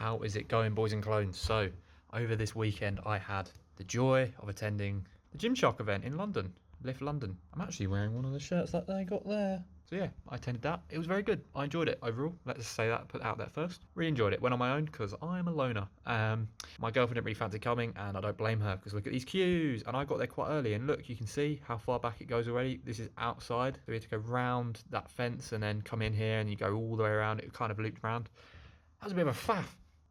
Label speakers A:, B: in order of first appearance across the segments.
A: How is it going, boys and clones? So, over this weekend, I had the joy of attending the Gymshark event in London, Lift Ldn. I'm actually wearing one of the shirts that they got there. So yeah, I attended that. It was very good. I enjoyed it overall. Let's just say that, put out there first. Really enjoyed it. Went on my own because I'm a loner. My girlfriend didn't really fancy coming, and I don't blame her because look at these queues. And I got there quite early, and look, you can see how far back it goes already. This is outside, so we had to go round that fence and then come in here, and you go all the way around. It kind of looped around. That was a bit of a faff.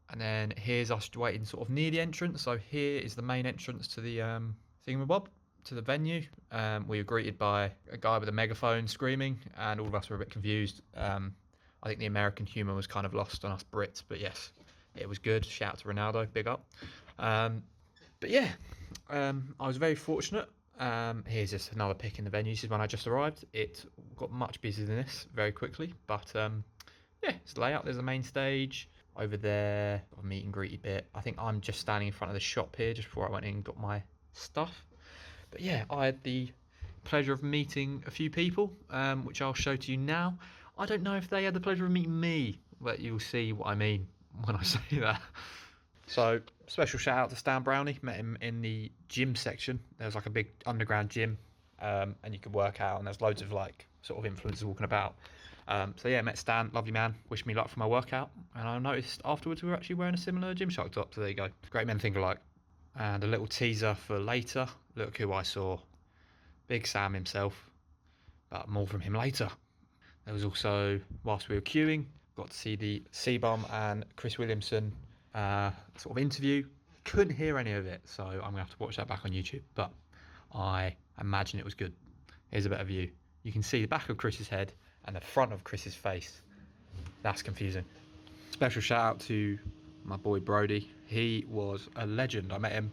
A: And then here's us waiting sort of near the entrance. So here is the main entrance to the thingamabob, to the venue. We were greeted by a guy with a megaphone screaming, and all of us were a bit confused. I think the American humour was kind of lost on us Brits, but yes, it was good. Shout out to Ronaldo, big up. But yeah, I was very fortunate. Here's just another pic in the venue. This is when I just arrived. It got much busier than this very quickly, but yeah, it's the layout. There's the main stage. Over there, a meet and greety bit. I think I'm just standing in front of the shop here just before I went in and got my stuff. But yeah, I had the pleasure of meeting a few people, which I'll show to you now. I don't know if they had the pleasure of meeting me, but you'll see what I mean when I say that. So, special shout out to Stan Brownie. Met him in the gym section. There's like a big underground gym, and you can work out, and there's loads of like sort of influencers walking about. So yeah, met Stan, lovely man, wished me luck for my workout, and I noticed afterwards we were actually wearing a similar Gymshark top, so there you go. Great men think alike. And a little teaser for later, look who I saw. Big Sam himself, but more from him later. There was also, whilst we were queuing, got to see the CBum and Chris Williamson sort of interview. Couldn't hear any of it, so I'm going to have to watch that back on YouTube, but I imagine it was good. Here's a better view. You can see the back of Chris's head and the front of Chris's face. That's confusing. Special shout out to my boy Brody. He was a legend. I met him.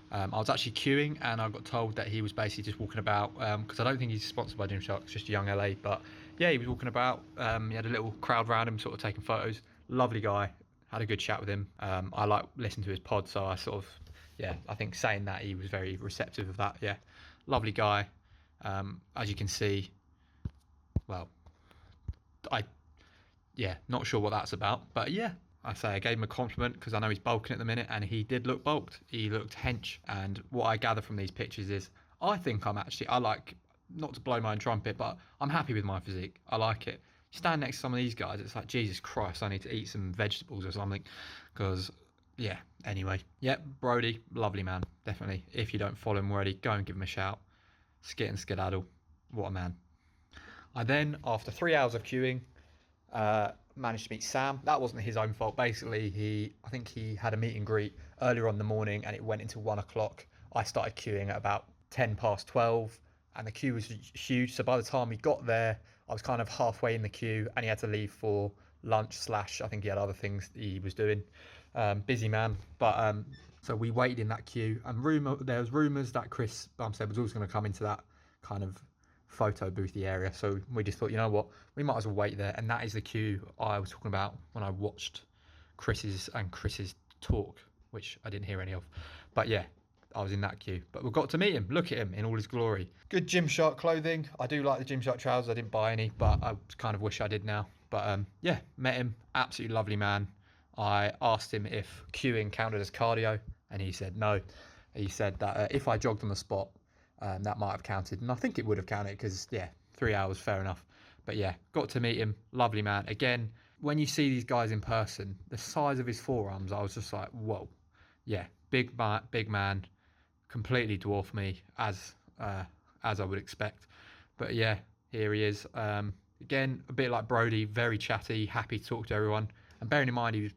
A: I was actually queuing, and I got told that he was basically just walking about, because I don't think he's sponsored by Gymshark, it's just a young LA, but yeah, he was walking about. He had a little crowd around him sort of taking photos. Lovely guy. Had a good chat with him. I like listening to his pod, so I sort of, yeah, I think saying that he was very receptive of that. Yeah, lovely guy. As you can see, well, yeah, not sure what that's about, but yeah, I say I gave him a compliment because I know he's bulking at the minute, and he did look bulked. He looked hench, and what I gather from these pictures is I think I like, not to blow my own trumpet, but I'm happy with my physique. I like it. Stand next to some of these guys, it's like, Jesus Christ, I need to eat some vegetables or something, because yeah, anyway. Yep, Brody, lovely man, definitely. If you don't follow him already, go and give him a shout. Skit and skedaddle, what a man. I then, after 3 hours of queuing, managed to meet Sam. That wasn't his own fault. Basically, I think he had a meet and greet earlier on in the morning, and it went into 1 o'clock. I started queuing at about 10 past 12, and the queue was huge. So by the time we got there, I was kind of halfway in the queue, and he had to leave for lunch / I think he had other things he was doing. Busy man. But so we waited in that queue, and there was rumours that Chris Bumstead was also going to come into that kind of photo boothy area, so we just thought, you know what, we might as well wait there. And that is the queue I was talking about when I watched Chris's talk, which I didn't hear any of, but yeah, I was in that queue. But we got to meet him. Look at him in all his glory. Good Gymshark clothing. I do like the Gymshark trousers. I didn't buy any, but I kind of wish I did now. But yeah, met him. Absolutely lovely man. I asked him if queuing counted as cardio, and he said no. He said that if I jogged on the spot, that might have counted, and I think it would have counted because yeah, 3 hours, fair enough. But yeah, got to meet him, lovely man. Again, when you see these guys in person, the size of his forearms, I was just like, whoa, yeah, big man, completely dwarfed me as I would expect. But yeah, here he is. Again, a bit like Brody, very chatty, happy to talk to everyone. And bearing in mind he was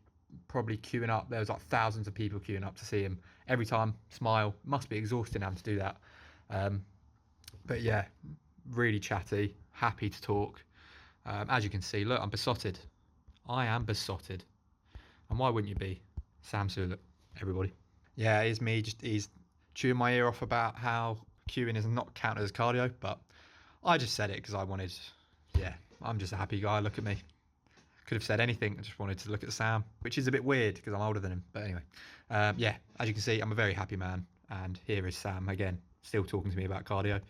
A: probably queuing up, there was like thousands of people queuing up to see him. Every time, smile. Must be exhausting having to do that. But yeah, really chatty, happy to talk. As you can see, look, I'm besotted. I am besotted. And why wouldn't you be? Sam Sulek, everybody. Yeah, he's me, he's chewing my ear off about how queuing is not counted as cardio, but I just said it because I wanted, yeah, I'm just a happy guy, look at me. Could have said anything, I just wanted to look at Sam, which is a bit weird because I'm older than him, but anyway. Yeah, as you can see, I'm a very happy man, and here is Sam again, still talking to me about cardio.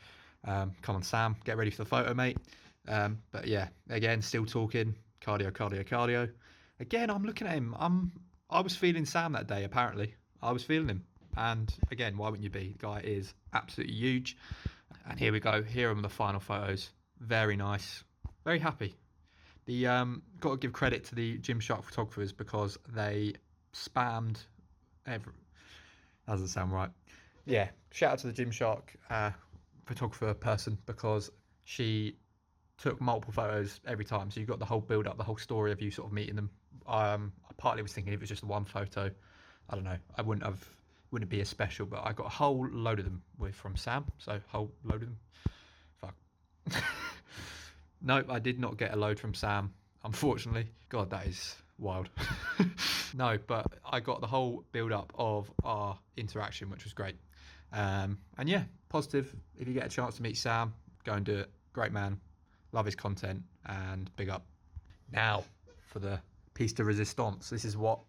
A: Come on, Sam, get ready for the photo, mate. But yeah, again, still talking cardio. Again, I'm looking at him. I was feeling Sam that day, apparently. I was feeling him. And again, why wouldn't you be? The guy is absolutely huge. And here we go. Here are the final photos. Very nice. Very happy. The got to give credit to the Gymshark photographers because they spammed every. That doesn't sound right. Yeah, shout out to the Gymshark photographer person because she took multiple photos every time. So you got the whole build up, the whole story of you sort of meeting them. I partly was thinking if it was just one photo, I don't know, I wouldn't be as special, but I got a whole load of them from Sam. So whole load of them. Fuck. Nope, I did not get a load from Sam, unfortunately. God, that is wild. No, but I got the whole build up of our interaction, which was great. And yeah, positive. If you get a chance to meet Sam, go and do it. Great man. Love his content and big up. Now for the piece de resistance. This is what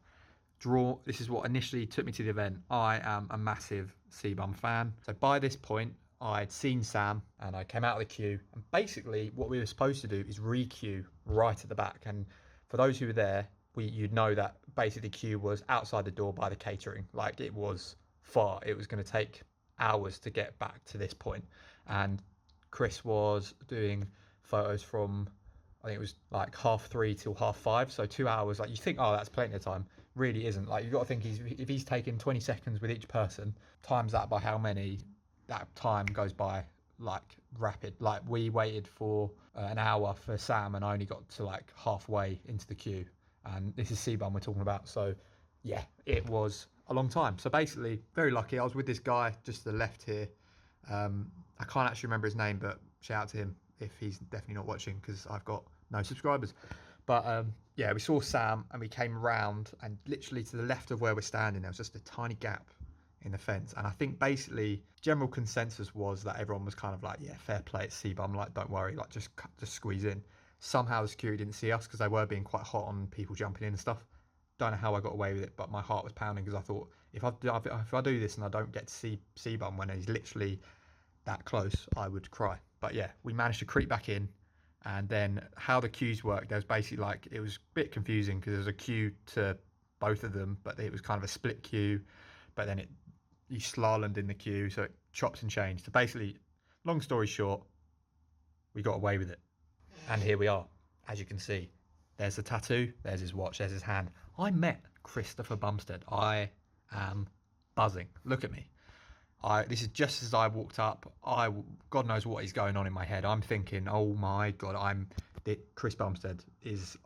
A: initially took me to the event. I am a massive CBum fan. So by this point, I'd seen Sam and I came out of the queue. And basically what we were supposed to do is re-queue right at the back. And for those who were there, you'd know that basically the queue was outside the door by the catering. Like it was far. It was going to take hours to get back to this point. And Chris was doing photos from, I think it was like 3:30 till 5:30. So 2 hours. Like you think, oh, that's plenty of time. Really isn't. Like you've got to think if he's taking 20 seconds with each person, times that by how many, that time goes by like rapid. Like we waited for an hour for Sam and I only got to like halfway into the queue, and this is CBum we're talking about. So yeah, it was a long time. So basically very lucky. I was with this guy just to the left here. I can't actually remember his name, but shout out to him if he's definitely not watching because I've got no subscribers. But yeah, we saw Sam and we came round, and literally to the left of where we're standing there was just a tiny gap in the fence. And I think basically general consensus was that everyone was kind of like, yeah, fair play, it's CBum, like don't worry, like just squeeze in. Somehow the security didn't see us because they were being quite hot on people jumping in and stuff. Don't know how I got away with it, but my heart was pounding because I thought if I do this and I don't get to see CBum when he's literally that close, I would cry. But yeah, we managed to creep back in. And then how the queues work, there was basically like, it was a bit confusing because there was a queue to both of them, but it was kind of a split queue. But then you slalomed in the queue, so it chops and changed. So basically, long story short, we got away with it. And here we are, as you can see. There's the tattoo, there's his watch, there's his hand. I met Christopher Bumstead. I am buzzing. Look at me. This is just as I walked up. God knows what is going on in my head. I'm thinking, oh my God, Chris Bumstead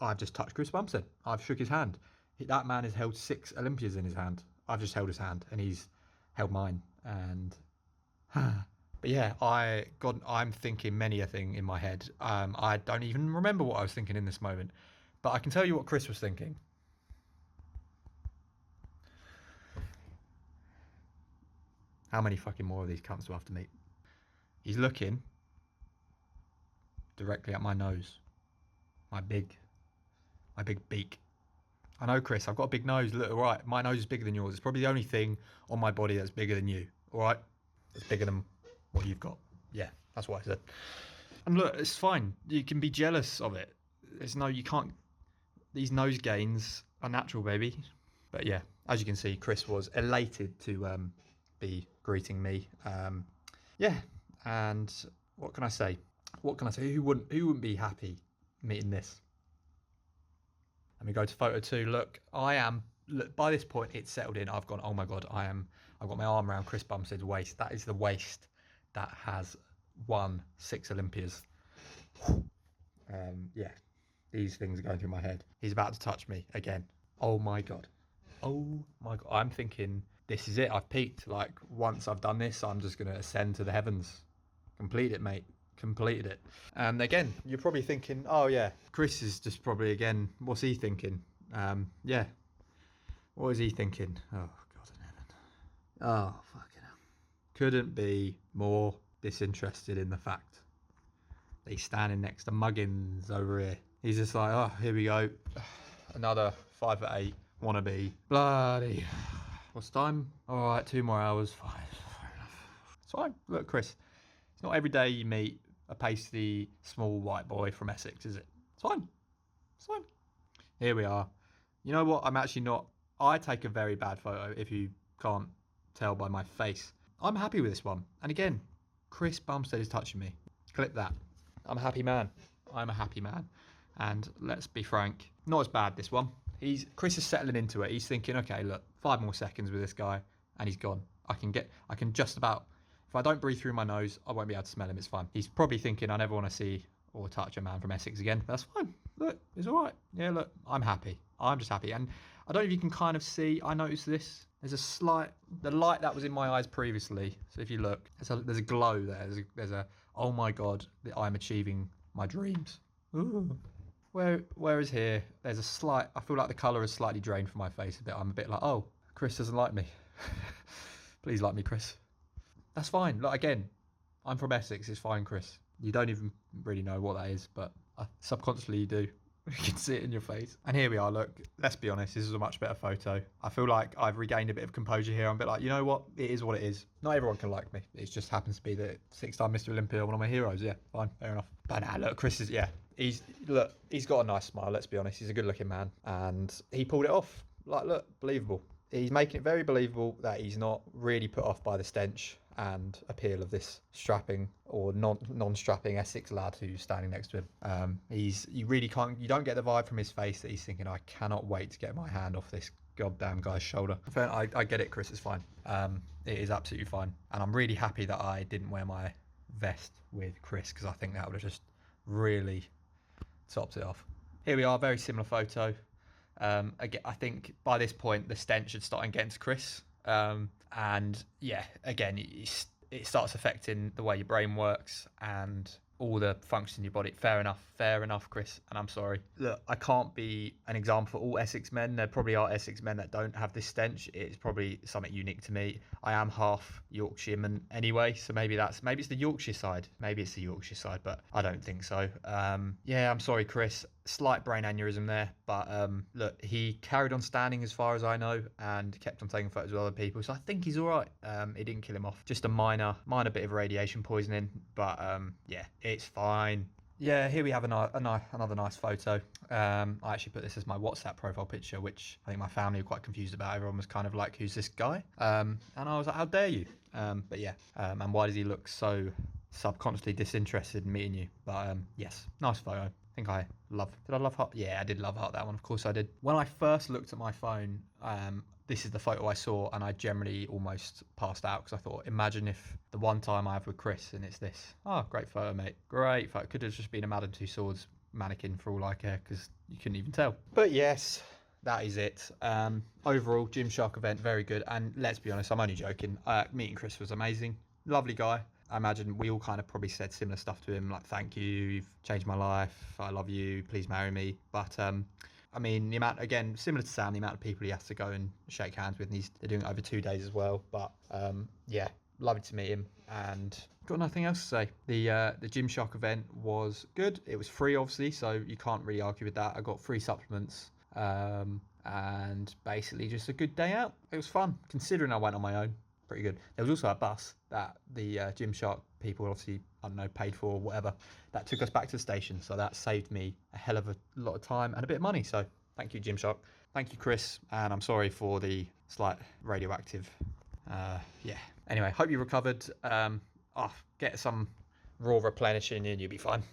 A: I've just touched Chris Bumstead. I've shook his hand. That man has held 6 Olympias in his hand. I've just held his hand and he's held mine. And, but yeah, I'm thinking many a thing in my head. I don't even remember what I was thinking in this moment, but I can tell you what Chris was thinking. How many fucking more of these cunts do I have to meet? He's looking directly at my nose. My big beak. I know, Chris, I've got a big nose. Look, all right, my nose is bigger than yours. It's probably the only thing on my body that's bigger than you. All right? It's bigger than what you've got. Yeah, that's what I said. And look, it's fine. You can be jealous of it. You can't. These nose gains are natural, baby. But yeah, as you can see, Chris was elated to be greeting me. Yeah, and what can I say? Who wouldn't be happy meeting this? Let me go to photo 2. Look, by this point it's settled in. I've gone, oh my God, I've got my arm around Chris Bumstead's waist. That is the waist that has won 6 Olympias. Yeah, these things are going through my head. He's about to touch me again. Oh my God. I'm thinking, this is it. I've peaked. Like, once I've done this, I'm just going to ascend to the heavens. Complete it, mate. Completed it. And again, you're probably thinking, oh yeah, Chris is just probably, again, what's he thinking? Yeah. What is he thinking? Oh, God in heaven. Oh, fucking hell. Couldn't be more disinterested in the fact that he's standing next to Muggins over here. He's just like, oh, here we go. Another 5'8" wannabe. Bloody. What's time? All right, 2 more hours. Fine, fair enough. It's fine. Look, Chris, it's not every day you meet a pasty, small white boy from Essex, is it? It's fine. It's fine. Here we are. You know what? I'm actually not I take a very bad photo if you can't tell by my face. I'm happy with this one. And again, Chris Bumstead is touching me. Clip that. I'm a happy man. I'm a happy man. And let's be frank, not as bad this one. Chris is settling into it. He's thinking, okay, look, 5 more seconds with this guy and he's gone. I can just about, if I don't breathe through my nose, I won't be able to smell him. It's fine. He's probably thinking, I never want to see or touch a man from Essex again. That's fine. Look, it's all right. Yeah, look, I'm happy. I'm just happy. And I don't know if you can kind of see, I noticed this. There's a slight, the light that was in my eyes previously. So if you look, there's a glow there. There's a oh my God, I'm achieving my dreams. Ooh. Whereas here, there's a slight, I feel like the colour is slightly drained from my face a bit. I'm a bit like, oh, Chris doesn't like me. Please like me, Chris. That's fine. Look, again, I'm from Essex. It's fine, Chris. You don't even really know what that is, but subconsciously you do. You can see it in your face. And here we are, look, let's be honest, this is a much better photo. I feel like I've regained a bit of composure here. I'm a bit like, you know what? It is what it is. Not everyone can like me. It just happens to be that 6-time Mr. Olympia, one of my heroes. Yeah, fine, fair enough. But now, look, Chris is, yeah, he's got a nice smile, let's be honest. He's a good looking man. And he pulled it off. Like, look, believable. He's making it very believable that he's not really put off by the stench and appeal of this strapping or non-strapping Essex lad who's standing next to him. You don't get the vibe from his face that he's thinking, I cannot wait to get my hand off this goddamn guy's shoulder. I get it, Chris, it's fine. It is absolutely fine. And I'm really happy that I didn't wear my vest with Chris, because I think that would have just really topped it off. Here we are, very similar photo. Again, I think by this point the stench should start getting to Chris, and yeah, again, it starts affecting the way your brain works and all the functions in your body. Fair enough, Chris, and I'm sorry. Look, I can't be an example for all Essex men. There probably are Essex men that don't have this stench. It's probably something unique to me. I am half Yorkshireman anyway, so maybe it's the Yorkshire side. Maybe it's the Yorkshire side, but I don't think so. Yeah, I'm sorry, Chris. Slight brain aneurysm there, but look, he carried on standing as far as I know and kept on taking photos with other people, so I think he's all right. It didn't kill him off, just a minor bit of radiation poisoning, but yeah, it's fine. Yeah, here we have another nice photo. I actually put this as my WhatsApp profile picture, which I think my family were quite confused about. Everyone was kind of like, who's this guy? And I was like, how dare you? But yeah, and why does he look so subconsciously disinterested in meeting you? But yes, nice photo. Did I love heart? Yeah, I did love heart that one. Of course I did. When I first looked at my phone, this is the photo I saw, and I generally almost passed out because I thought, imagine if the one time I have with Chris and it's this. Oh, great photo, mate. Great photo. Could have just been a Madame Tussauds mannequin for all I care, because you couldn't even tell. But yes, that is it. Overall, Gymshark event, very good. And let's be honest, I'm only joking. Meeting Chris was amazing. Lovely guy. I imagine we all kind of probably said similar stuff to him, like, thank you, you've changed my life, I love you, please marry me. But I mean, the amount, again, similar to Sam, the amount of people he has to go and shake hands with, and they're doing it over 2 days as well. But yeah, lovely to meet him, and got nothing else to say. The Gymshark event was good. It was free, obviously, so you can't really argue with that. I got free supplements, and basically just a good day out. It was fun, considering I went on my own. Pretty good. There was also a bus that the Gymshark people obviously, I don't know, paid for or whatever, that took us back to the station. So that saved me a hell of a lot of time and a bit of money. So thank you, Gymshark. Thank you, Chris. And I'm sorry for the slight radioactive. Yeah. Anyway, hope you recovered. Get some raw replenishing and you'll be fine.